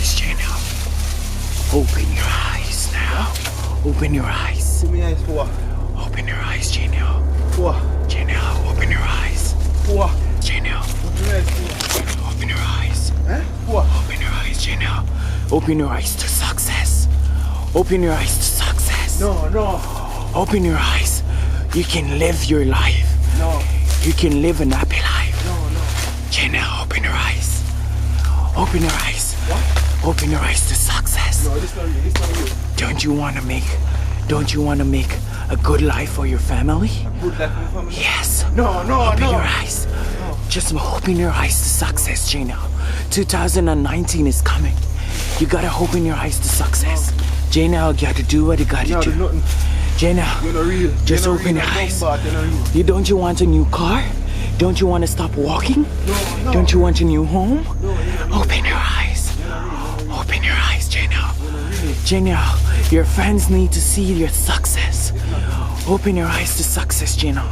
eyes, Janelle. Open your eyes now. Open your eyes. Open my eyes for what? Open your eyes, Janelle. For what? Janelle, open your eyes. For what? Janelle, Open my eyes for what? open your eyes. Eh? For what? Open your eyes, Janelle. Open your eyes to success. Open your eyes to success. No, no. Open your eyes. You can live your life. No. You can live an happy life. No, no. Janelle, open your eyes. Open your eyes. What? Open your eyes to success. No, this not real. This not real. Don't you want to make a good life for your family? Good life for my family. Yes. No, no, Open no. your eyes. Just open your eyes to success, Janelle. 2019 is coming. You gotta open your eyes to success. Janelle, you gotta do what you gotta No, do. there's nothing. Janelle, You're not real. just You're not open real. your eyes. You're not real. Don't you want a new car? Don't you want to stop walking? No, no. Don't you want a new home? No, you're not real. Open your eyes. You're not real. Open your eyes, Janelle. You're not real. Janelle, your fans need to see your success. Open your eyes to success, Janelle.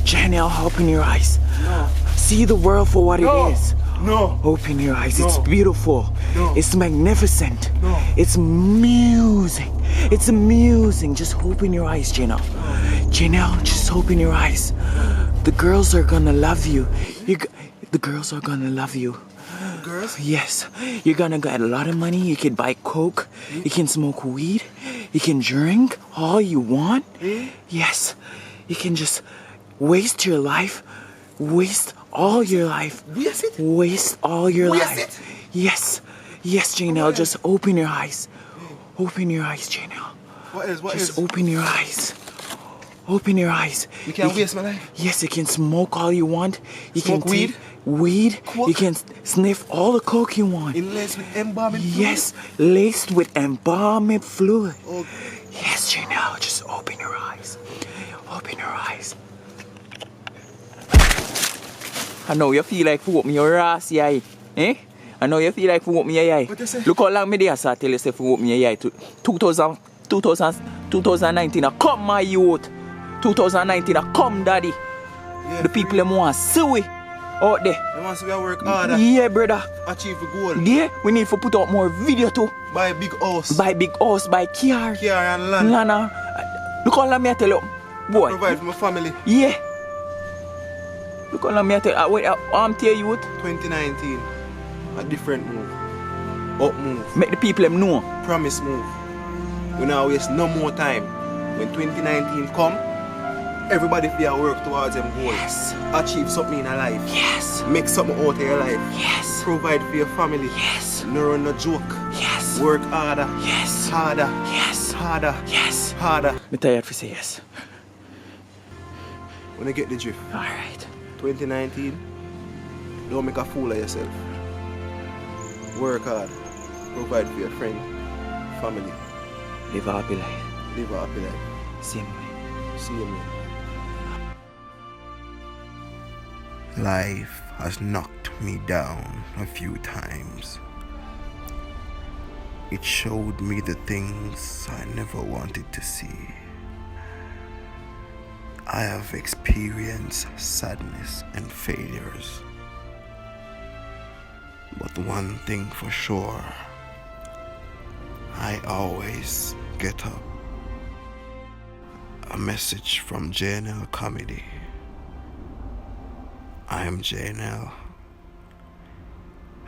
Janelle, open your eyes. No. See the world for what No. it is. No. Open your eyes. No. It's beautiful. No. It's magnificent. No. It's amusing. It's amusing. Just open your eyes, Janelle. Janelle, just open your eyes. The girls are gonna love you. The girls are gonna love you. Girls? Yes, you're gonna get a lot of money. You can buy coke. You can smoke weed. You can drink all you want. Yes, you can just waste your life. Waste all your life. Waste it? Waste all your Waste life. it? Yes, yes, Janelle. Just open your eyes. Open your eyes, Janelle. What is? What Just is? open your eyes. Open your eyes. You can't waste my life. Yes, you can smoke all you want. You Smoke can weed? take weed. Coke? You can sniff all the coke you want. In laced with embalming fluid? Yes, laced with embalming fluid. Oh, Yes, Janelle, just open your eyes. Open your eyes. I know you feel like fool me your ass, yay. Eh? I know you feel like fool me, yay. What you say? Look how long me there, so I tell you say fool me, yay. 2019, come my youth. 2019, come daddy. yeah. The people them want to see we out there. They want to see we work harder. Yeah, brother. Achieve the goal. Yeah, we need to put out more video too. Buy a big house. Buy big house, buy car. Care and land. Lana, look how long me I tell you, boy. Provide for my family. Yeah. Look how long me I tell you, I'm tell you what. 2019. A different move. Up move. Make the people them know. Promise move. We now waste no more time. When 2019 come, everybody feel work towards them goals. Yes. Achieve something in a life. Yes. Make something out of your life. Yes. Provide for your family. Yes. No run no joke. Yes. Work harder. Yes. Harder. Yes. Harder. Yes. Harder. Me tired for say yes. When you get the drift. Alright. 2019, don't make a fool of yourself. Work hard. Provide for your friend, family. Live a happy life. Live a happy life. Same way. See you, man. Life has knocked me down a few times. It showed me the things I never wanted to see. I have experienced sadness and failures. But one thing for sure, I always get up. A message from JNL Comedy. I am JNL,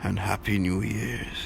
and Happy New Year's.